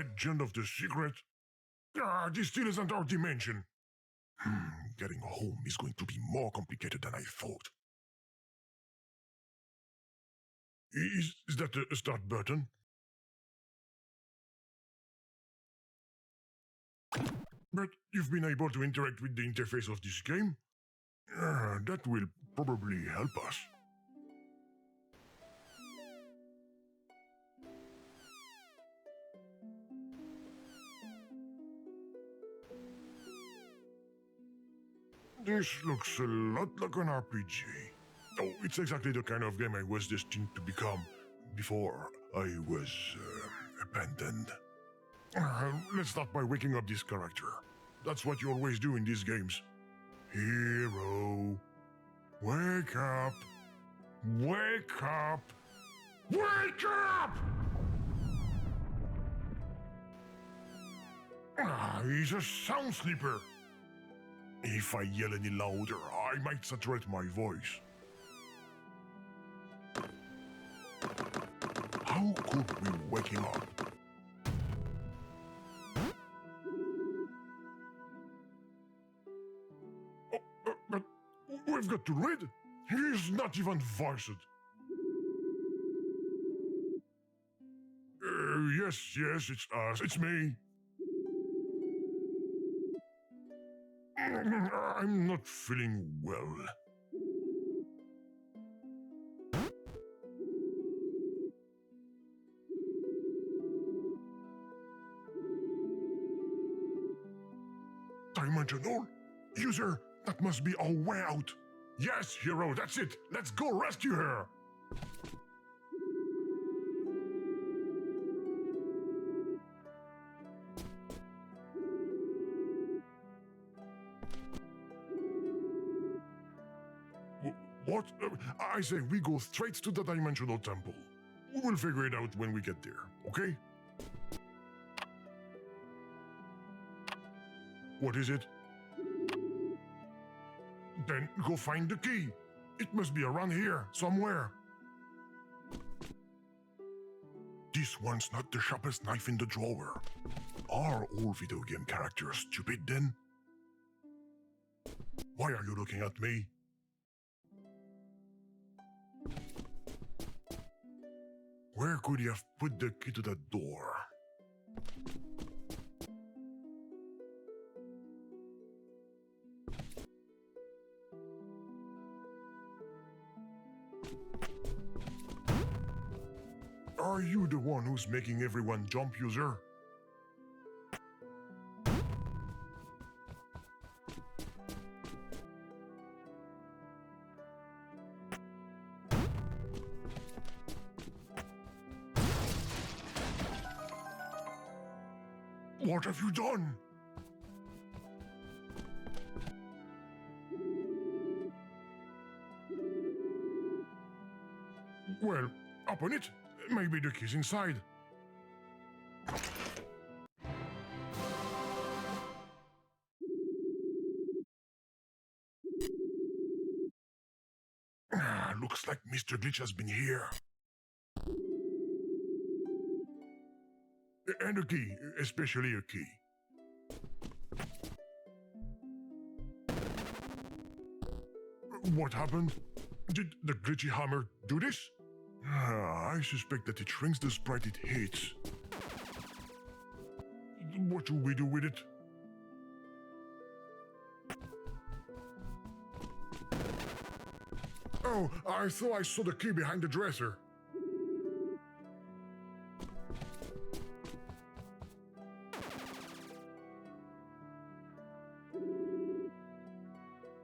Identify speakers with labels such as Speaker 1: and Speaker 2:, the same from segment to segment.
Speaker 1: Legend of the Secret? Ah, this still isn't our dimension. Getting home is going to be more complicated than I thought. Is that a start button? But you've been able to interact with the interface of this game? That will probably help us. This looks a lot like an RPG. Oh, it's exactly the kind of game I was destined to become before I was abandoned. Let's start by waking up this character. That's what you always do in these games. Hero, wake up! Wake up! Wake up! He's a sound sleeper. If I yell any louder, I might saturate my voice. How could we wake him up? But we've got to read. He's not even voiced. Yes, it's us. It's me. I'm not feeling well. Dimensional? User, that must be our way out. Yes, hero, that's it. Let's go rescue her. What? I say we go straight to the Dimensional Temple. We'll figure it out when we get there, okay? What is it? Then go find the key. It must be around here, somewhere. This one's not the sharpest knife in the drawer. Are all video game characters stupid then? Why are you looking at me? Where could he have put the key to that door? Are you the one who's making everyone jump, user? What have you done? Well, open it. Maybe the key's inside. Looks like Mr. Glitch has been here. And a key, especially a key. What happened? Did the glitchy hammer do this? I suspect that it shrinks the sprite it hits. What should we do with it? Oh, I thought I saw the key behind the dresser.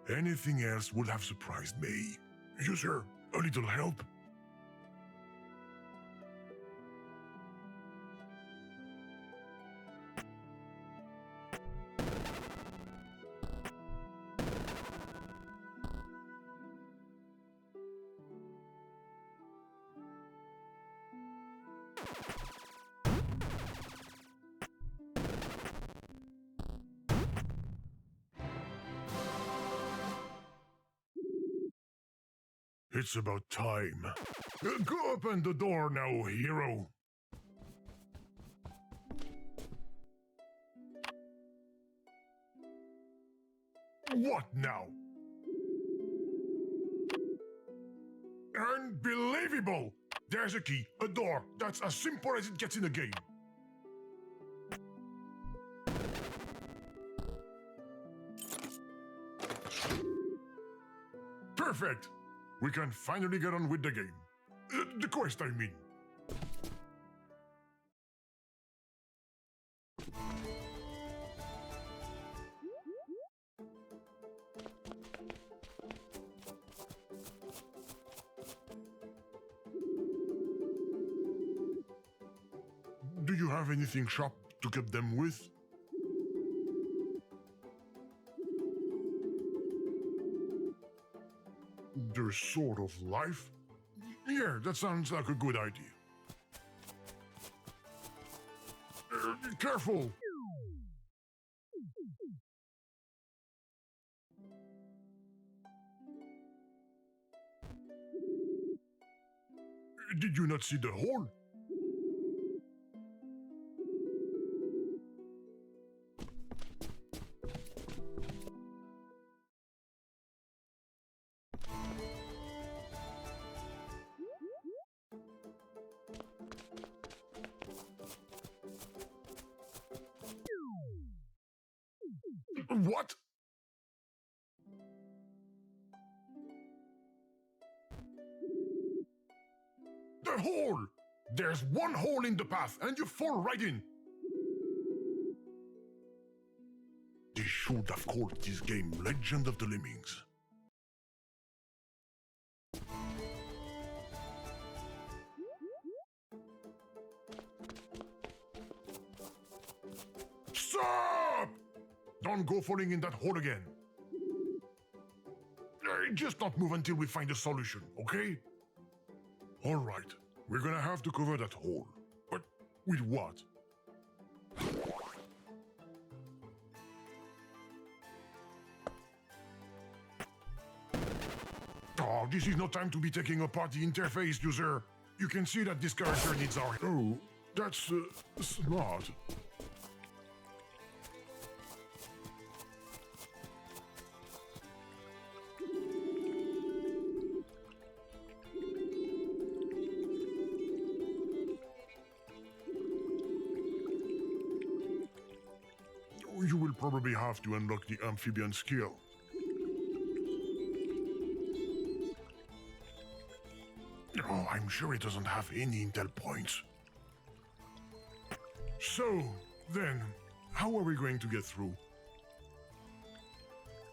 Speaker 1: Anything else would have surprised me. User, a little help? It's about time. Go open the door now, hero. What now? Unbelievable! There's a key, a door. That's as simple as it gets in a game. Perfect! We can finally get on with the game. The quest, I mean. Do you have anything sharp to cut them with? Their sort of life? Yeah, that sounds like a good idea. Careful! Did you not see the hole? What? The hole! There's one hole in the path and you fall right in. They should have called this game Legend of the Lemmings. Stop! Don't go falling in that hole again. Just not move until we find a solution, okay? All right, we're gonna have to cover that hole. But with what? Oh, this is no time to be taking apart the interface, user. You can see that this character needs our... Oh, that's smart. You will probably have to unlock the amphibian skill. Oh, I'm sure it doesn't have any intel points. So, then, how are we going to get through?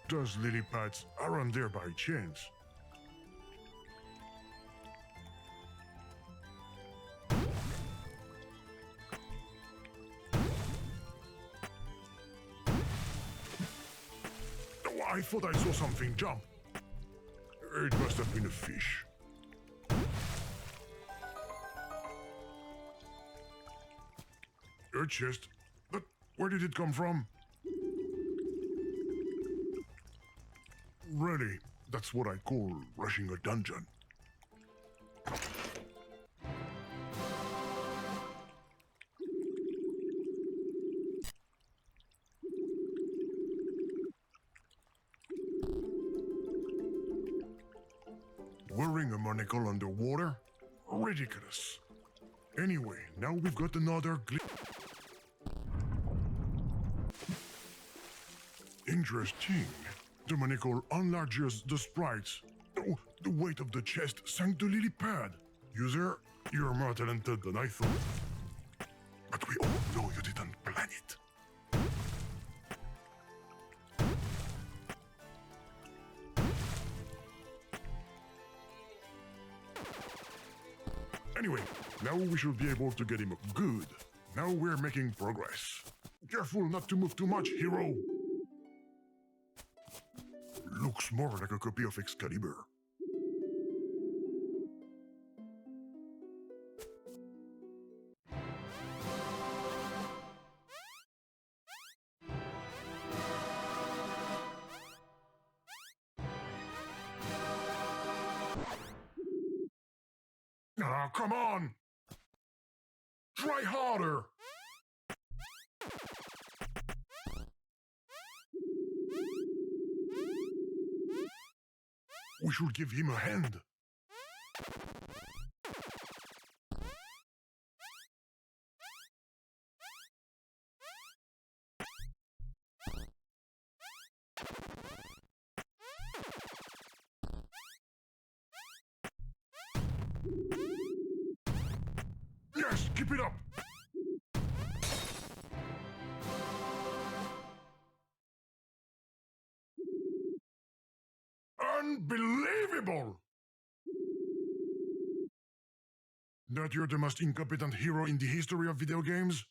Speaker 1: Those lily pads aren't there by chance. I thought I saw something jump. It must have been a fish. A chest? But where did it come from? Really, that's what I call rushing a dungeon. Wearing a monocle underwater? Ridiculous. Anyway, now we've got another Interesting. The monocle enlarges the sprites. Oh, the weight of the chest sank the lily pad. User, you're more talented than I thought. But we all know you didn't plan it. Anyway, now we should be able to get him up good. Now we're making progress. Careful not to move too much, hero. Looks more like a copy of Excalibur. Ah, come on! Try harder! We should give him a hand. Yes, keep it up. Unbelievable! That you're the most incompetent hero in the history of video games?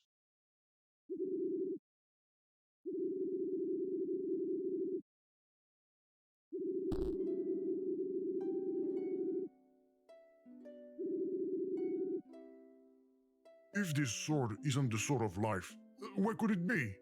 Speaker 1: If this sword isn't the sword of life, what could it be?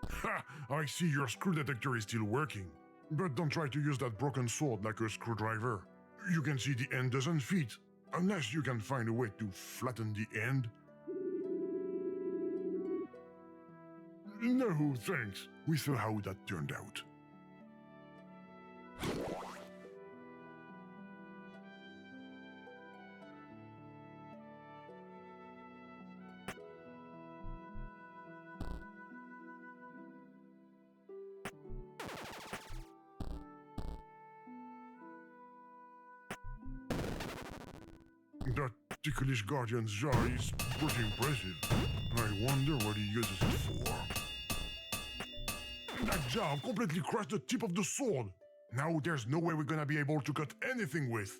Speaker 1: Ha! I see your screw detector is still working. But don't try to use that broken sword like a screwdriver. You can see the end doesn't fit, unless you can find a way to flatten the end. No, thanks. We saw how that turned out. That ticklish guardian's jaw is pretty impressive. I wonder what he uses it for. That jaw completely crushed the tip of the sword. Now there's no way we're gonna be able to cut anything with.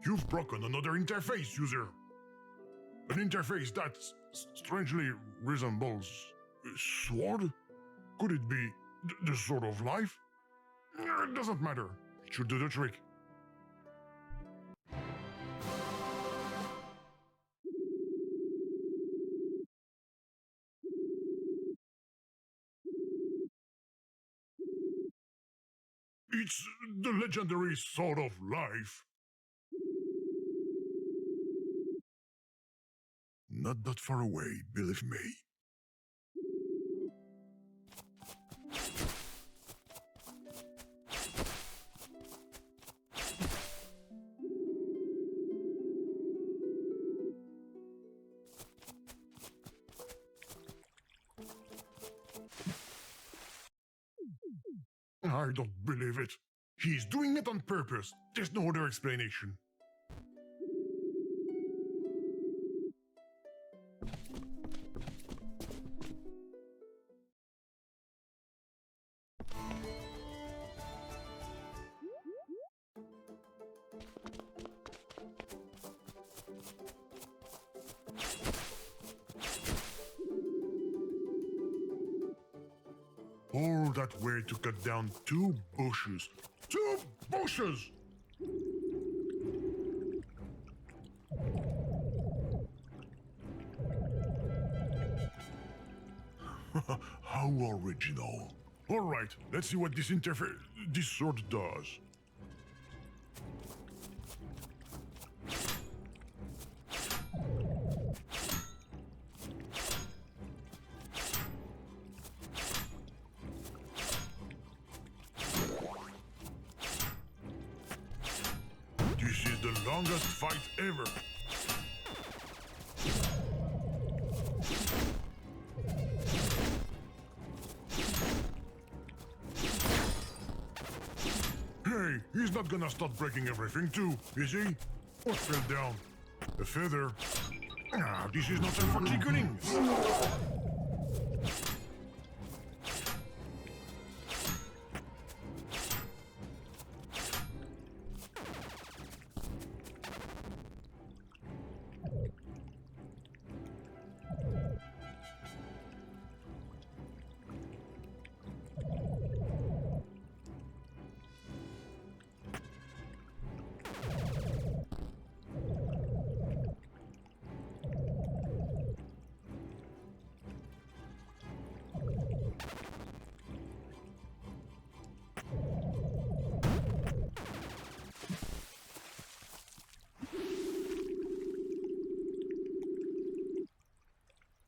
Speaker 1: You've broken another interface, user. An interface that strangely resembles a sword? Could it be the sword of life? It doesn't matter. It should do the trick. It's the legendary sword of life. Not that far away, believe me. I don't believe it. He's doing it on purpose. There's no other explanation. All that way to cut down 2 bushes. 2 bushes! How original. All right, let's see what this sword does. This is the longest fight ever. Hey, he's not gonna start breaking everything too, is he? What fell down? A feather? Ah, this is not time for tickling.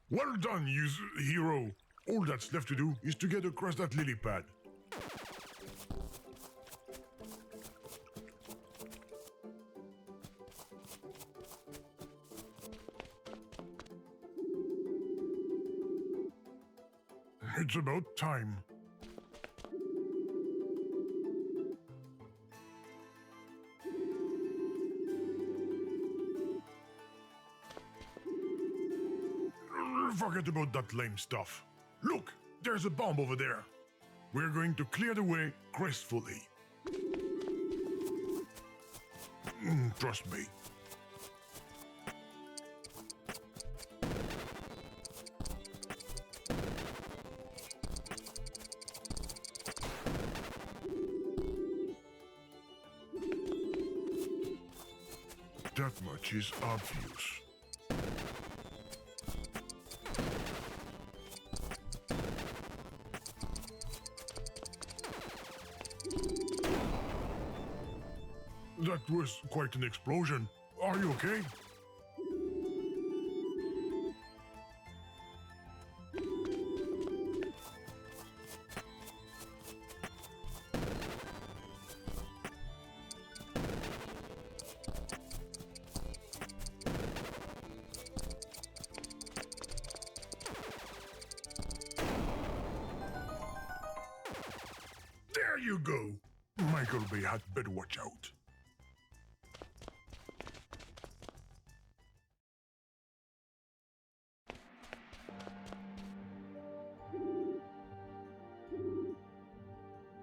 Speaker 1: Well done, hero. All that's left to do is to get across that lily pad. It's about time. Forget about that lame stuff. Look, there's a bomb over there. We're going to clear the way gracefully. Trust me. That much is obvious. That was quite an explosion. Are you okay? There you go. Michael Bay had better watch out.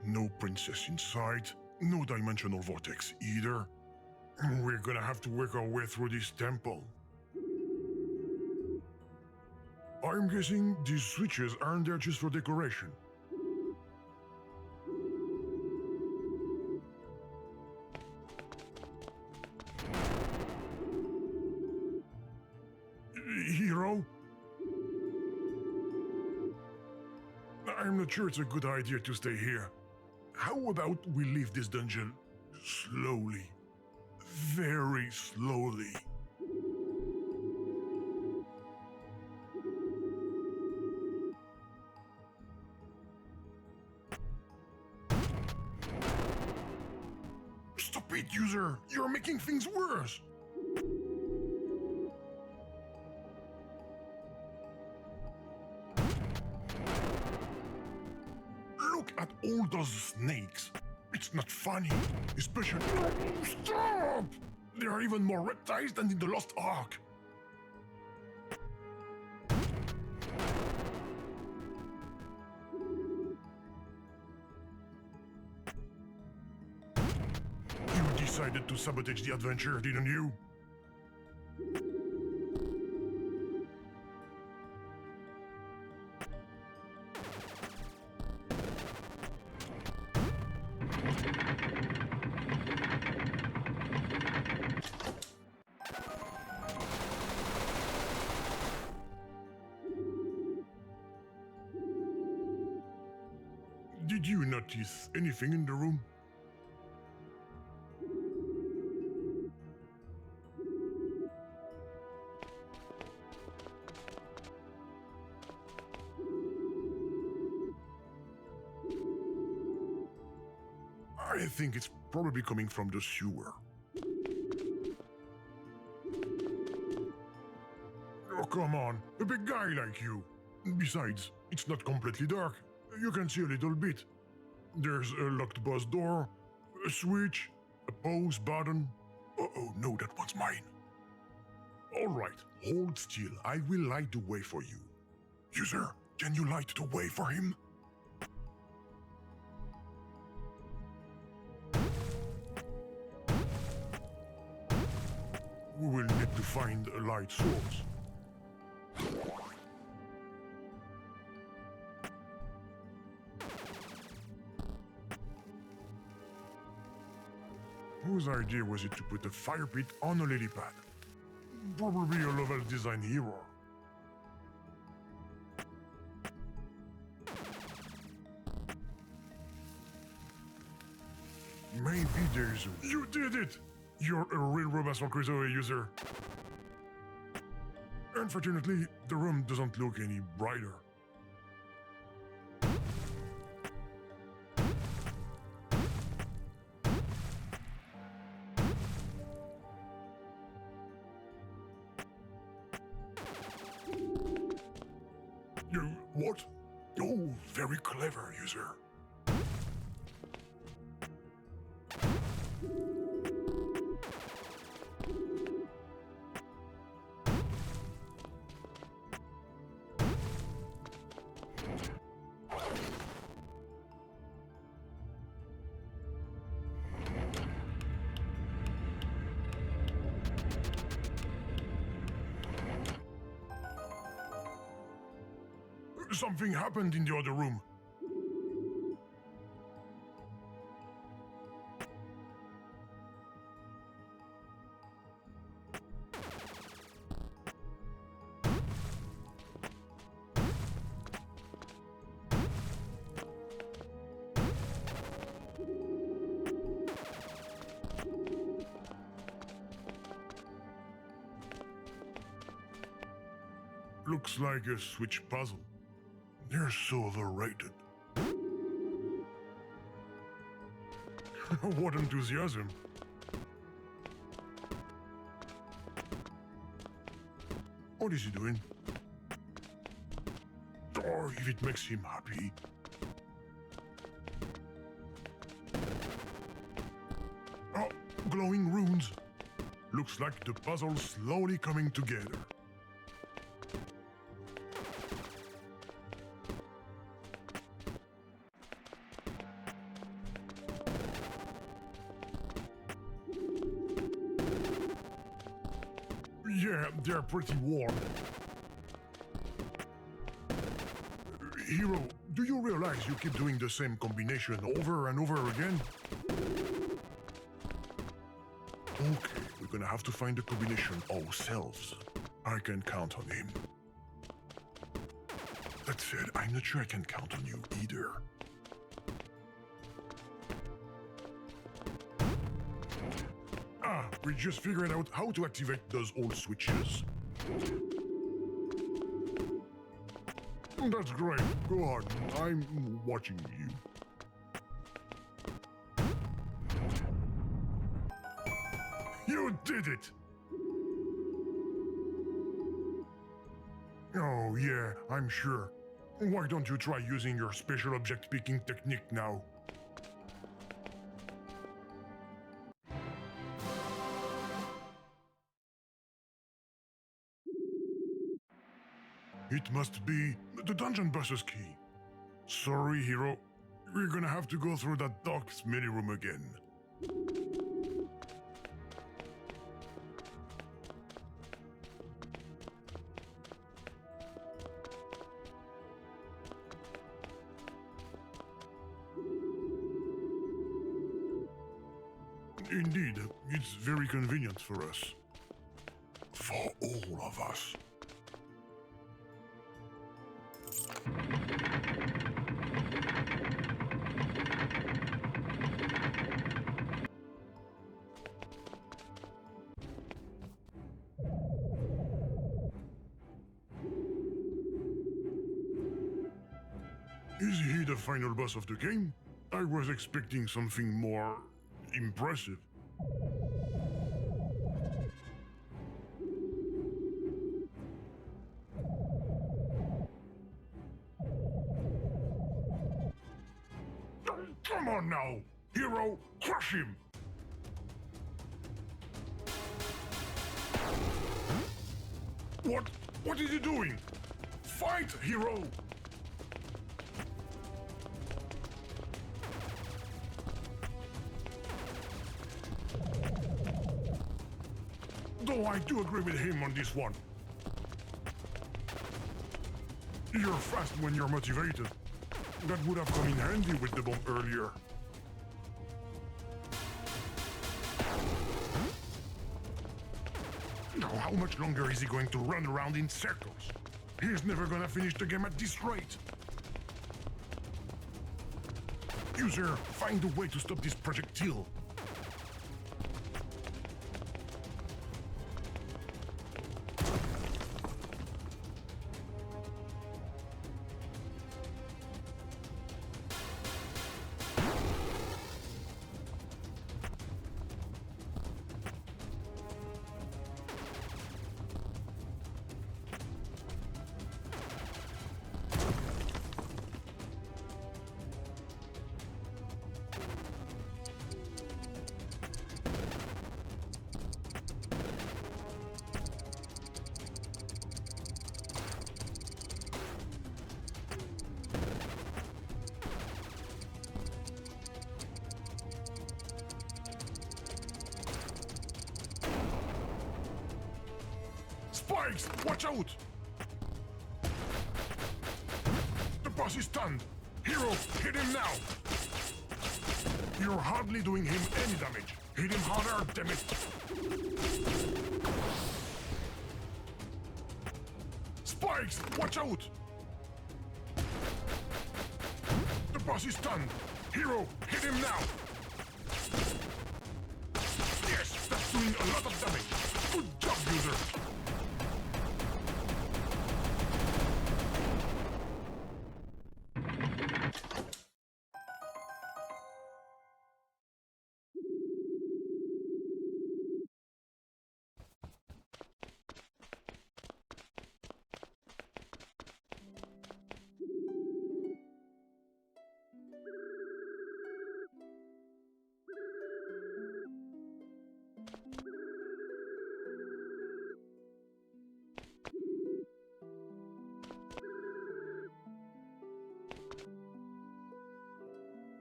Speaker 1: No princess in sight, no dimensional vortex either. We're gonna have to work our way through this temple. I'm guessing these switches aren't there just for decoration. Hero? I'm not sure it's a good idea to stay here. How about we leave this dungeon slowly? Very slowly. Stop it, user! You're making things worse! Look at all those snakes. It's not funny, especially... Stop! There are even more reptiles than in the Lost Ark. You decided to sabotage the adventure, didn't you? Did you notice anything in the room? I think it's probably coming from the sewer. Oh, come on, a big guy like you. Besides, it's not completely dark. You can see a little bit. There's a locked bus door, a switch, a pause button. Oh, no, that one's mine. All right, hold still. I will light the way for you. User, can you light the way for him? We will need to find a light source. Whose idea was it to put a fire pit on a lily pad? Probably a level design hero. Maybe there's a... You did it! You're a real Robinson Crusoe user. Unfortunately, the room doesn't look any brighter. You... what? Oh, very clever, user. Something happened in the other room. Looks like a Switch puzzle. They're so overrated. What enthusiasm! What is he doing? Or if it makes him happy. Oh, glowing runes. Looks like the puzzle's slowly coming together. Yeah, they're pretty warm. Hero, do you realize you keep doing the same combination over and over again? Okay, we're gonna have to find the combination ourselves. I can count on him. That said, I'm not sure I can count on you either. We just figured out how to activate those old switches. That's great. Go on. I'm watching you. You did it! Oh, yeah, I'm sure. Why don't you try using your special object picking technique now? It must be the dungeon boss's key. Sorry, hero. We're gonna have to go through that dark, smelly room again. Indeed, it's very convenient for us. For all of us. Is he the final boss of the game? I was expecting something more impressive. Come on now! Hero, crush him! What? What is he doing? Fight, hero! Though I do agree with him on this one. You're fast when you're motivated. That would have come in handy with the bomb earlier. Now, how much longer is he going to run around in circles? He's never gonna finish the game at this rate. User, find a way to stop this projectile. Spikes! Watch out! The boss is stunned. Hero, hit him now! You're hardly doing him any damage. Hit him harder, damn it! Spikes! Watch out! The boss is stunned. Hero, hit him now! Yes, that's doing a lot of damage. Good job, user!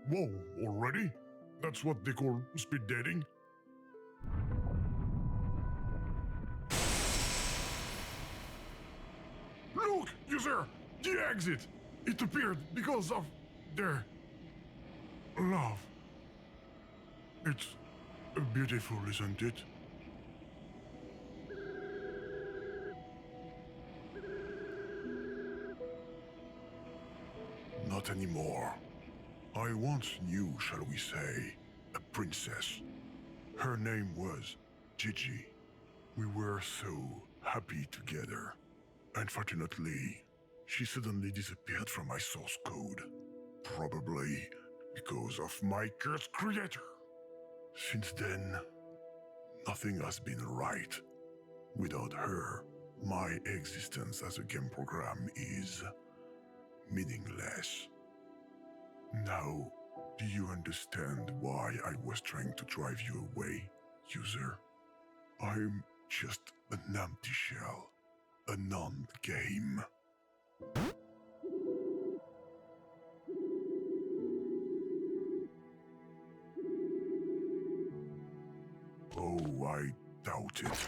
Speaker 1: Whoa, already? That's what they call speed dating? Look, user! The exit! It appeared because of their love. It's beautiful, isn't it? Not anymore. I once knew, shall we say, a princess. Her name was Gigi. We were so happy together. Unfortunately, she suddenly disappeared from my source code. Probably because of my cursed creator. Since then, nothing has been right. Without her, my existence as a game program is meaningless. Now, do you understand why I was trying to drive you away, user? I'm just an empty shell, a non-game. Oh, I doubt it.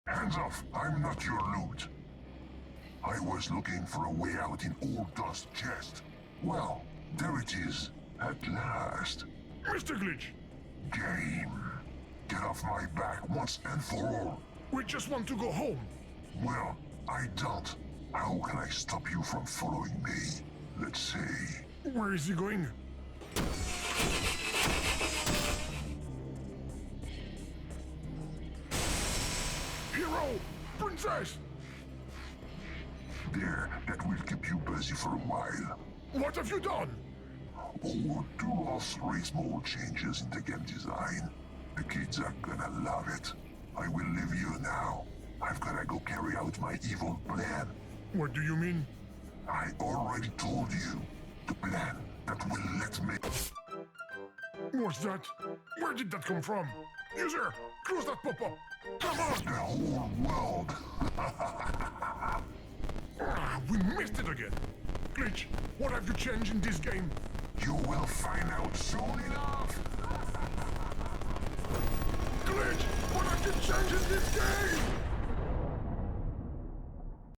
Speaker 2: Hands off! I'm not your loot. I was looking for a way out in Old Dust's chest. Well, there it is, at last.
Speaker 1: Mr. Glitch!
Speaker 2: Game. Get off my back once and for all.
Speaker 1: We just want to go home.
Speaker 2: Well, I don't. How can I stop you from following me? Let's see.
Speaker 1: Where is he going? Hero! Princess!
Speaker 2: There, that will keep you busy for a while.
Speaker 1: What have you done?
Speaker 2: Oh, do us small changes in the game design. The kids are gonna love it. I will leave you now. I've gotta go carry out my evil plan.
Speaker 1: What do you mean?
Speaker 2: I already told you. The plan that will let me...
Speaker 1: What's that? Where did that come from? User, close that pop-up! Come on!
Speaker 2: The whole world.
Speaker 1: We missed it again! Glitch, what have you changed in this game?
Speaker 2: You will find out soon enough.
Speaker 1: Glitch, what have you changed in this game?